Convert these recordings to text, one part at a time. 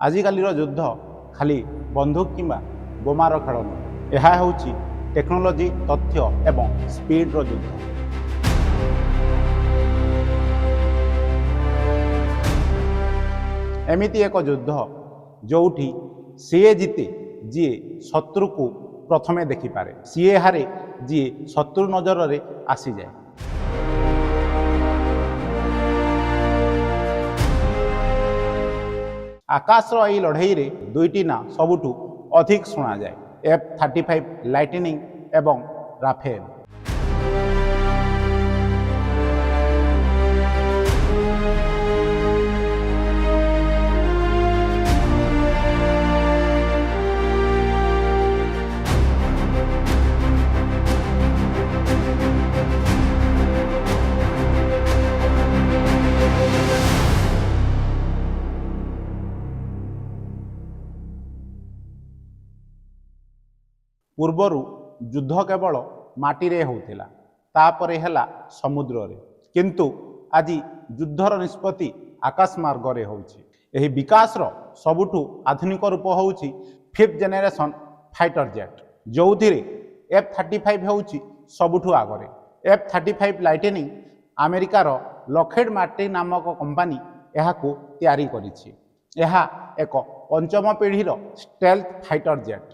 आजिकालीर युद्ध खाली बंदूक किंवा बोमार खेल नुहे, यह हूँ टेक्नोलोजी तथ्य एवं स्पीड्र युद्ध। एमिति एक युद्ध जोठी सीए जीते जी शत्रु को प्रथमे देखिपारे, सीए हारे जी शत्रु नजर रे आसी जाए। आकाशर यही लड़ई रे दुईटी ना सबुठु अधिक शुणा जाए, F-35 लाइटनिंग एवं राफेल। पूर्वर युद्ध केवल माटीरे होउथिला, तापरे हेला समुद्र रे, किंतु आज युद्धर निष्पत्ति आकाश मार्ग रे होउछि। एही विकास रो सबुठु आधुनिक रूप होउछि 5th जनरेशन फाइटर जेट, जोथिरे F-35 होउछि सबुठु आगरे। F-35 लाइटनिंग अमेरिकार लॉकहीड मार्टिन नामक कंपनी एहाकु तैयारी करिछि। एहा एक पंचम पीढ़ीर स्टेल्थ फाइटर जेट,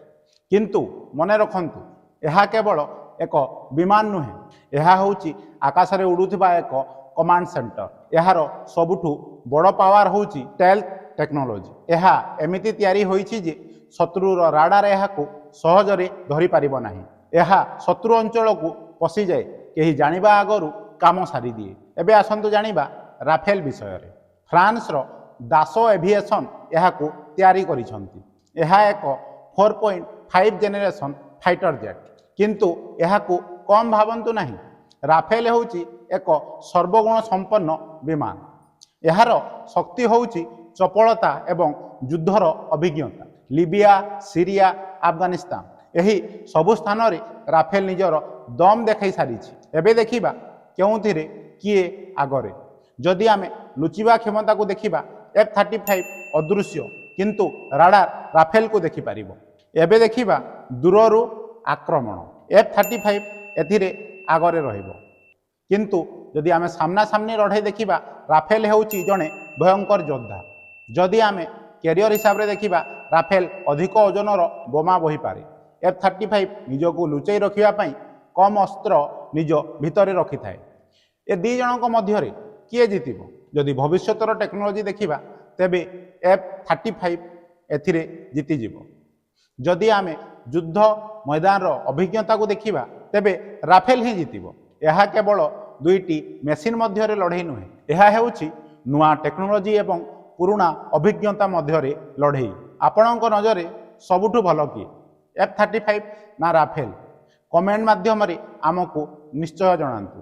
किंतु मने रखंतु यह केवल एक विमान नुहे, यह हूँ आकाश में उड़ुथिबा एक कमांड सेंटर। यार सबुठु बड़ पावर हूँ स्टेल्थ टेक्नोलोजी। यह एमिति तैयारी होइछि जे शत्रुर राडार यहाकु सहजरे धरि पारिबो नाही। यह शत्रु अंचल को पशि जाए, केही जानिबा आगरु काम सारी दिए। एबे आसंतु जानिबा राफेल विषय रे। फ्रांस रो दासो एविएशन यहाकु तैयारी करिसंती। यह एक 4.5 जनरेशन फाइटर जेट, किंतु यहाकु कम भावंतु नहीं। राफेल होउची एक सर्वगुण संपन्न विमान। यार शक्ति होउची चपलता एवं युद्धर अभिज्ञता। लिबिया, सीरिया, अफगानिस्तान यही सबु स्थान रे राफेल निजर दम देखै सारिछि। एबे देखिबा केउथिरे किए आगरे। जदि आमे लुचिबा क्षमता को देखिबा, F-35 अदृश्य, किंतु राडार राफेल को देखि पारिबो। एबे देखिबा दूररू आक्रमण, F-35 एथिरे आगरे रहिबो। किंतु जदि आमे सामना सामनी लड़ाई देखिबा, राफेल हेउची जणे भयंकर योद्धा। जदि आमे कैरियर हिसाब रे देखिबा, राफेल अधिक ओजनर बोमा बही पारे। F-35 निजको लुचै रखिबा पई कम अस्त्र निज भितरे रखि थाए। ए दी जनक मध्यरे किए जीतिबो? जदि भविष्यतर टेक्नोलोजी देखिबा, तेबे F-35 एथिरे जीति जीवो। जदि आमे युद्ध मैदान अभिज्ञता को देखिबा, तेबे राफेल ही जीतिबो। यह केवल दुईटी मेसीन मध्यरे लड़ाई नुहे, यह हेउछि नुआ टेक्नोलोजी एवं पुराना अभिज्ञता मध्यरे लड़ाई। आपणक नजरे सबुठु भल किए, F-35 ना राफेल? कमेंट माध्यम रे आमको निश्चय जणांतु।